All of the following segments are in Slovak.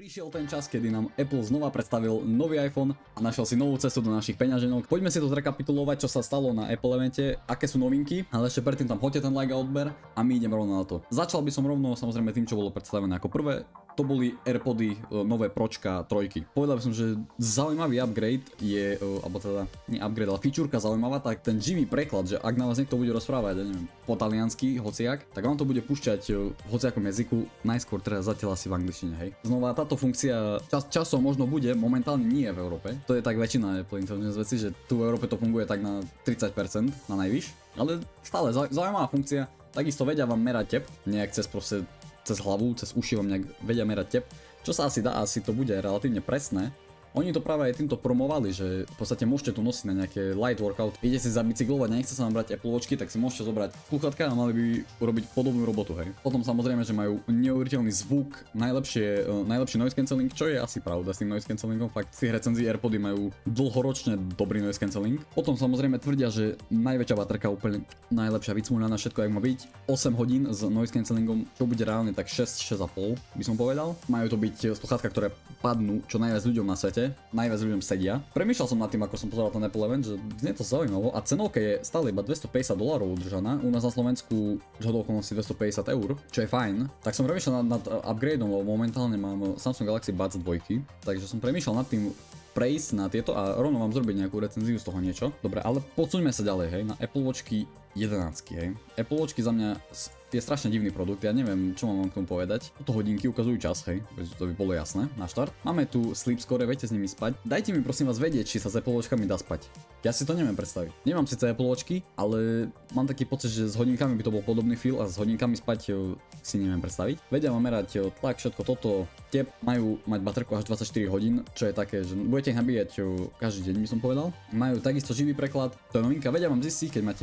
Prišiel ten čas, kedy nám Apple znova predstavil nový iPhone a našiel si novú cestu do našich peňaženok. Poďme si to zrekapitulovať, čo sa stalo na Apple evente, aké sú novinky, ale ešte predtým tam hoďte ten like a odber a my ideme rovno na to. Začal by som rovno samozrejme tým, čo bolo predstavené ako prvé. To boli AirPody nové Pročka 3. Povedal by som, že zaujímavý upgrade je, alebo teda nie upgrade, ale featureka zaujímavá, tak ten živý preklad, že ak na vás niekto bude rozprávať, ja neviem, po taliansky, hociak, tak vám to bude púšťať v hociakom jazyku, najskôr teda zatiaľ asi v angličtine, hej. Znova táto funkcia časom možno bude, momentálne nie v Európe. To je tak väčšina Apple Intelligence veci, že tu v Európe to funguje tak na 30% na najvyš, ale stále zaujímavá funkcia. Takisto vedia vám merať tep, nejak cez hlavu, cez uši vám nejak vedia merať tep, čo sa asi dá, asi to bude relatívne presné. Oni to práve aj týmto promovali, že v podstate môžete tu nosiť na nejaké light workout. Idete si zabicyklovať, nechce sa vám brať Apple Watchky, tak si môžete zobrať slúchadká a mali by urobiť podobnú robotu, hej. Potom samozrejme, že majú neuveriteľný zvuk, najlepší noise cancelling, čo je asi pravda s tým noise cancellingom, fakt si recenzii AirPody majú dlhoročne dobrý noise cancelling. Potom samozrejme tvrdia, že najväčšia baterka úplne najlepšia, vycmúľaná, všetko jak má byť. 8 hodín s noise cancellingom, čo bude reálne tak 6,5 by som povedal. Majú to byť slúchadká, ktoré padnú čo najviac ľuďom na svete. Najviac ľuďom sedia. Premýšľal som nad tým, ako som pozeral ten Apple event, že znie to zaujímavo a cenovka je stále iba $250 udržaná. U nás na Slovensku zhodou okolností 250 eur, čo je fajn. Tak som premýšľal nad upgradeom, lebo momentálne mám Samsung Galaxy Buds 2, takže som premýšľal nad tým prejsť na tieto a rovno vám zrobiť nejakú recenziu z toho niečo. Dobre, ale posuňme sa ďalej, hej, na Apple Watchky 11, hej. Apple Watchky za mňa je strašne divný produkt, ja neviem, čo mám k tomu povedať. Toto hodinky ukazujú čas, hej, to by bolo jasné, na štart. Máme tu Sleep Score, viete s nimi spať. Dajte mi prosím vás vedieť, či sa s Apple Watchkami dá spať. Ja si to neviem predstaviť. Nemám síce Apple Watchky, ale mám taký pocit, že s hodinkami by to bol podobný feel a s hodinkami spať si neviem predstaviť. Vedia vám merať tlak, všetko toto. Tep majú mať baterku až 24 hodín, čo je také, že budete ich nabíjať každý deň, by som povedal. Majú takisto živý preklad. To je novinka, vedia vám zistiť, keď máte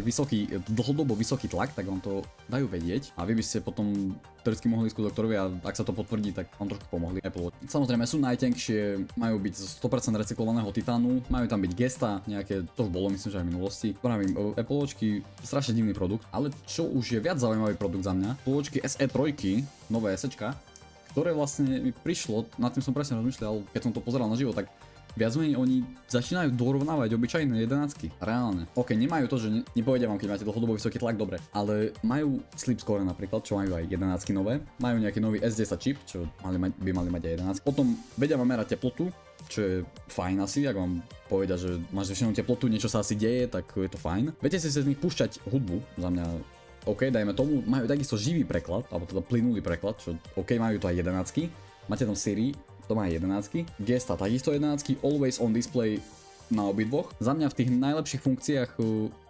dlhodobo vysoký tlak, tak vám to dajú vedieť. A vy by ste potom teoreticky mohli ísť ku doktorovi a ak sa to potvrdí, tak vám trošku pomohli Apple Watch. Samozrejme sú najtenkšie, majú byť z 100% recyklovaného titánu, majú tam byť gesta, nejaké, to už bolo myslím, že aj v minulosti. Pravím, Apple Watchky strašne divný produkt, ale čo už je viac zaujímavý produkt za mňa, Apple Watchky SE3, nové SEčka, ktoré vlastne mi prišlo, nad tým som presne rozmýšľal, keď som to pozeral naživo, tak viac menej oni začínajú dorovnávať obyčajné 11. Reálne. OK, nemajú to, že nepovedia vám, keď máte dlhodobo vysoký tlak, dobre. Ale majú Sleep Score napríklad, čo majú aj 11 nové. Majú nejaký nový S10 čip, čo by mali mať aj 11. Potom vedia vám merať teplotu, čo je fajn asi, ak vám povedia, že máš zvýšenú teplotu, niečo sa asi deje, tak je to fajn. Viete si z nich púšťať hudbu, za mňa OK, dajme tomu. Majú takisto živý preklad, alebo teda plynulý preklad, čo OK, majú to aj 11. Máte tam Siri, to má 11, gesta takisto 11, always on display na obidvoch. Za mňa v tých najlepších funkciách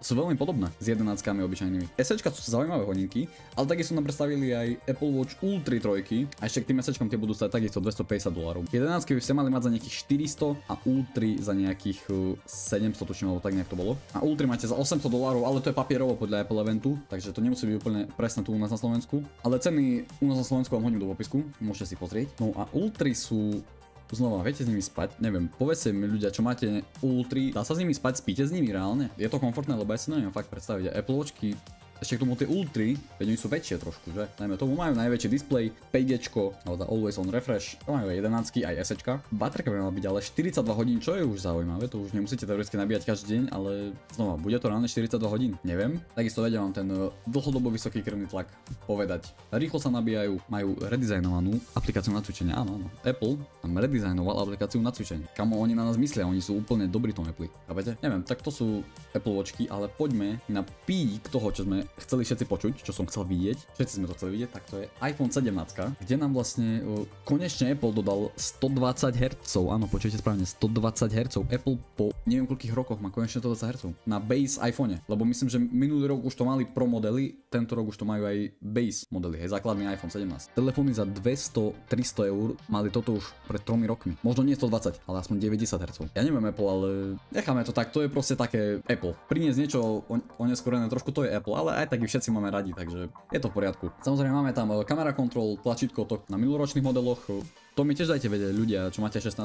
sú veľmi podobné s 11 obyčajnými. SEčka sú zaujímavé hodinky, ale takisto nám predstavili aj Apple Watch Ultra 3 a ešte k tým SEčkom tie budú stať takisto $250. 11 by ste mali mať za nejakých 400 a Ultra za nejakých 700 tuším, alebo tak nejak to bolo. A Ultra máte za $800, ale to je papierovo podľa Apple eventu, takže to nemusí byť úplne presné tu u nás na Slovensku. Ale ceny u nás na Slovensku vám hodím do popisku, môžete si pozrieť. No a Ultra sú znova, viete s nimi spať? Neviem, povedzte mi ľudia, čo máte Ultra, dá sa s nimi spať, spíte s nimi reálne? Je to komfortné, lebo ja si neviem fakt predstaviť. Apple Watchky, ešte k tomu tie Ultra, veď oni sú väčšie trošku, že? Najmä tomu majú najväčší displej, 5G, alebo Always on Refresh, to majú aj 11 aj SEčka. Baterka by mala byť ale 42 hodín, čo je už zaujímavé, to už nemusíte teoreticky nabíjať každý deň, ale znova, bude to reálne 42 hodín, neviem. Takisto vedia vám ten dlhodobo vysoký krvný tlak povedať. Rýchlo sa nabíjajú, majú redizajnovanú aplikáciu na cvičenie, áno. Apple tam redizajnoval aplikáciu na cvičenie. Kamo oni na nás myslia, oni sú úplne dobrí tom Apple. Chápete? Neviem, tak to sú Apple Watchky, ale poďme na pík toho, čo sme chceli všetci počuť, čo som chcel vidieť, všetci sme to chceli vidieť, tak to je iPhone 17, kde nám vlastne konečne Apple dodal 120 Hz, áno, počujete správne, 120 Hz. Apple po neviem koľkých rokoch má konečne 120 Hz na base iPhone, lebo myslím, že minulý rok už to mali pro modely, tento rok už to majú aj base modely, hej, základný iPhone 17. Telefóny za 200-300 eur mali toto už pred 3 rokmi. Možno nie 120, ale aspoň 90 Hz. Ja neviem Apple, ale necháme to tak, to je proste také Apple. Priniesť niečo oneskorené trošku, to je Apple, ale aj tak všetci máme radi, takže je to v poriadku. Samozrejme máme tam camera control, tlačítko to na minuloročných modeloch. To mi tiež dajte vedieť ľudia, čo máte 16,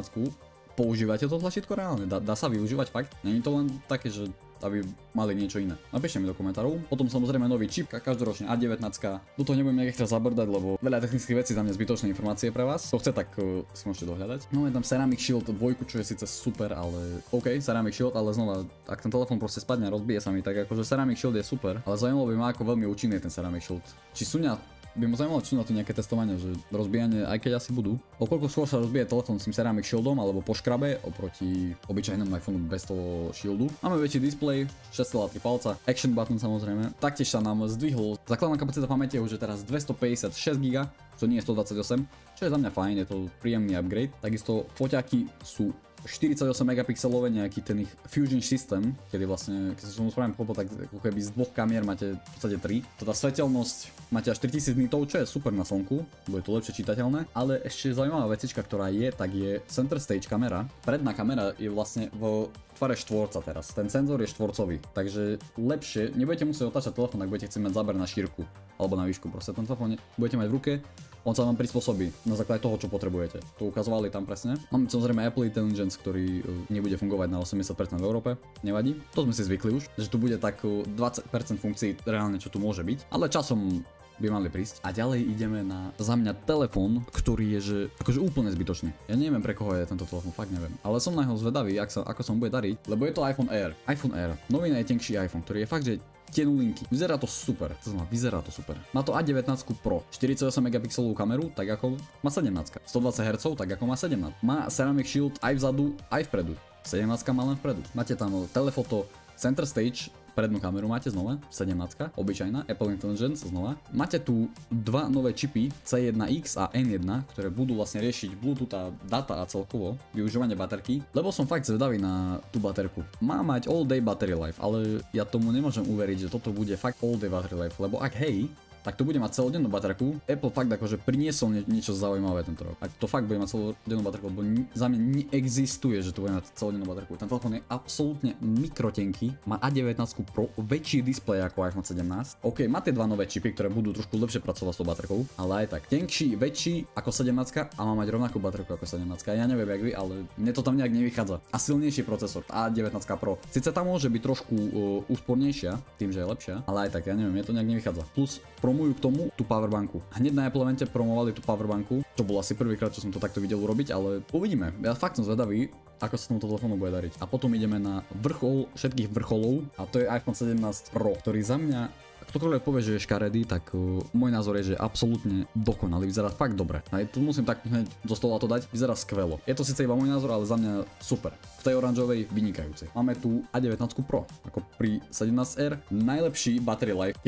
používate to tlačítko reálne? Dá sa využívať fakt? Není to len také, že aby mali niečo iné. Napíšte mi do komentárov. Potom samozrejme nový čip, každoročne A19. Do toho nebudem nejak extra zabrdať, lebo veľa technických vecí za mňa zbytočné informácie pre vás. To chce, tak si môžete dohľadať. No je tam Ceramic Shield 2, čo je síce super, ale OK, Ceramic Shield, ale znova, ak ten telefón proste spadne a rozbije sa mi, tak akože Ceramic Shield je super, ale zaujímalo by ma, ako veľmi účinný je ten Ceramic Shield. Či sú by ma zaujímalo, či na to nejaké testovanie, že rozbijanie, aj keď asi budú. O koľko skôr sa rozbije telefón s tým Ceramic Shieldom alebo po škrabe oproti obyčajnému iPhoneu bez toho shieldu. Máme väčší displej, 6,3 palca, action button samozrejme. Taktiež sa nám zdvihol, základná kapacita pamäte je už teraz 256 GB, čo nie je 128, čo je za mňa fajn, je to príjemný upgrade. Takisto foťáky sú 48 megapixelové, nejaký ten ich Fusion systém, kedy vlastne, keď som správne pochopil, tak ako keby z dvoch kamier máte v podstate 3. Teda svetelnosť máte až 3000 nitov, čo je super na slnku, bude to lepšie čitateľné, ale ešte zaujímavá vecička, ktorá je, tak je center stage kamera. Predná kamera je vlastne v tvare štvorca teraz, ten senzor je štvorcový, takže lepšie, nebudete musieť otáčať telefón, ak budete chcieť mať záber na šírku alebo na výšku, proste ten telefón budete mať v ruke. On sa vám prispôsobí na základe toho, čo potrebujete. To ukazovali tam presne. Máme samozrejme Apple Intelligence, ktorý nebude fungovať na 80% v Európe. Nevadí. To sme si zvykli už, že tu bude tak 20% funkcií reálne, čo tu môže byť. Ale časom by mali prísť. A ďalej ideme na za mňa telefón, ktorý je že akože úplne zbytočný. Ja neviem, pre koho je tento telefón, fakt neviem. Ale som na neho zvedavý, ako sa mu bude dariť, lebo je to iPhone Air. iPhone Air, nový najtenkší iPhone, ktorý je fakt, že tenulinky. Vyzerá to super. To znamená, vyzerá to super. Má to A19 Pro, 48 megapixelovú kameru, tak ako má 17. 120 Hz, tak ako má 17. Má Ceramic Shield aj vzadu, aj vpredu. 17 má len vpredu. Máte tam telefoto, center stage, prednú kameru máte znova, 17, obyčajná, Apple Intelligence znova. Máte tu dva nové čipy, C1X a N1, ktoré budú vlastne riešiť Bluetooth a data a celkovo využívanie baterky, lebo som fakt zvedavý na tú baterku. Má mať all day battery life, ale ja tomu nemôžem uveriť, že toto bude fakt all day battery life, lebo ak hej, tak to bude mať celodennú baterku. Apple fakt akože priniesol niečo zaujímavé tento rok. Ak to fakt bude mať celodennú baterku, lebo za mňa neexistuje, že to bude mať celodennú baterku. Ten telefón je absolútne mikrotenký, má A19 Pro, väčší displej ako iPhone 17. OK, má tie dva nové čipy, ktoré budú trošku lepšie pracovať s tou baterkou, ale aj tak. Tenkší, väčší ako 17 a má mať rovnakú baterku ako 17. Ja neviem jak vy, ale mne to tam nejak nevychádza. A silnejší procesor, A19 Pro. Sice tam môže byť trošku úspornejšia, tým že je lepšia, ale aj tak ja neviem, mne to nejak nevychádza. Plus promujú k tomu tú powerbanku. Hneď na Apple evente promovali tú powerbanku, čo bolo asi prvýkrát, čo som to takto videl urobiť, ale uvidíme. Ja fakt som zvedavý, ako sa tomuto telefónu bude dariť. A potom ideme na vrchol všetkých vrcholov a to je iPhone 17 Pro, ktorý za mňa, ktokoľvek povie, že je škaredý, tak môj názor je, že je absolútne dokonalý, vyzerá fakt dobre. Aj tu musím tak hneď do stola to dať, vyzerá skvelo. Je to síce iba môj názor, ale za mňa super. V tej oranžovej vynikajúcej. Máme tu A19 Pro, ako pri 17R, najlepší battery life,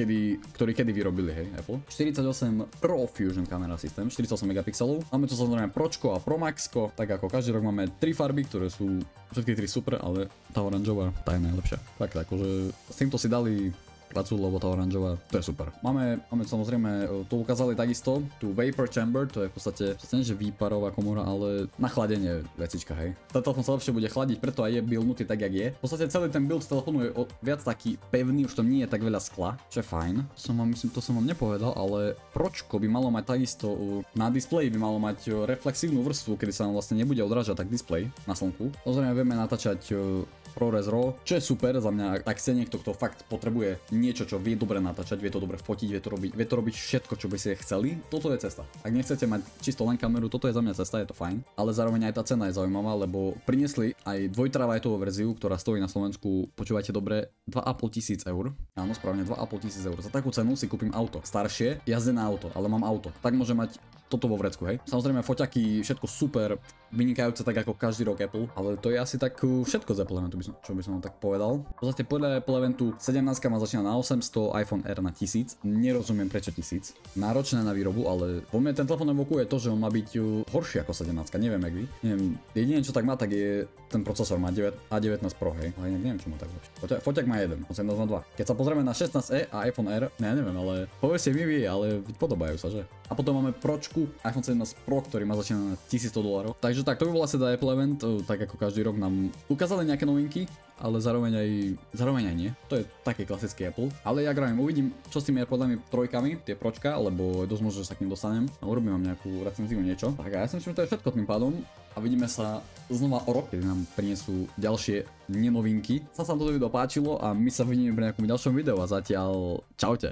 ktorý kedy vyrobili, hej, Apple. 48 Pro Fusion kamera systém, 48 megapixelov. Máme tu samozrejme Pročko a Pro Maxko, tak ako každý rok máme 3 farby, ktoré sú všetky 3 super, ale tá oranžová, tá je najlepšia. Tak, akože s týmto si dali pracujú, lebo tá oranžová, to je super. Máme samozrejme, to ukázali takisto, tú Vapor Chamber, to je v podstate nie že výparová komora, ale na chladenie vecička, hej. Ten telefón sa lepšie bude chladiť, preto aj je buildnutý tak, jak je. V podstate celý ten build telefónu je viac taký pevný, už to nie je tak veľa skla, čo je fajn. To som vám nepovedal, ale Pročko by malo mať takisto, na displeji by malo mať reflexívnu vrstvu, kedy sa vám vlastne nebude odrážať tak displej na slnku. Samozrejme vieme natáčať ProRes RAW, čo je super za mňa, ak chce niekto, kto fakt potrebuje niečo, čo vie dobre natáčať, vie to dobre fotiť, vie to robiť všetko, čo by ste chceli, toto je cesta. Ak nechcete mať čisto len kameru, toto je za mňa cesta, je to fajn, ale zároveň aj tá cena je zaujímavá, lebo priniesli aj 2 TB verziu, ktorá stojí na Slovensku, počúvajte dobre, 2500 eur. Áno, správne 2500 eur. Za takú cenu si kúpim auto. Staršie, jazdené auto, ale mám auto. Tak môže mať toto vo vrecku, hej. Samozrejme foťaky, všetko super, vynikajúce tak ako každý rok Apple, ale to je asi tak všetko z Apple eventu, čo by som tak povedal. V podstate podľa Apple eventu 17 má začína na 800, iPhone Air na 1000. Nerozumiem prečo 1000. Náročné na výrobu, ale po mne ten telefón evokuje to, že on má byť horší ako 17, neviem jak vy. Neviem, jediné čo tak má, tak je ten procesor, má A19 Pro, hej. Ale neviem čo má tak lepšie. Foťak má 1, 18 má 2. Keď sa pozrieme na 16e a iPhone Air, neviem, ale povedzte mi vy, ale podobajú sa, že? A potom máme Pročku, iPhone 17 Pro, ktorý má začína na $1100. Takže tak, to by bol asi Apple event, tak ako každý rok nám ukázali nejaké novinky. ale zároveň aj nie. To je taký klasický Apple. Ale ja gravím, uvidím, čo s tými AirPodami trojkami, tie Pročka, lebo je dosť možné, že sa k ním dostanem a urobím vám nejakú recenziu niečo. Tak a ja si myslím, že to je všetko tým pádom a vidíme sa znova o rok, keď nám prinesú ďalšie nenovinky. Sa vám toto video páčilo a my sa vidíme pri nejakom ďalšom videu a zatiaľ čaute.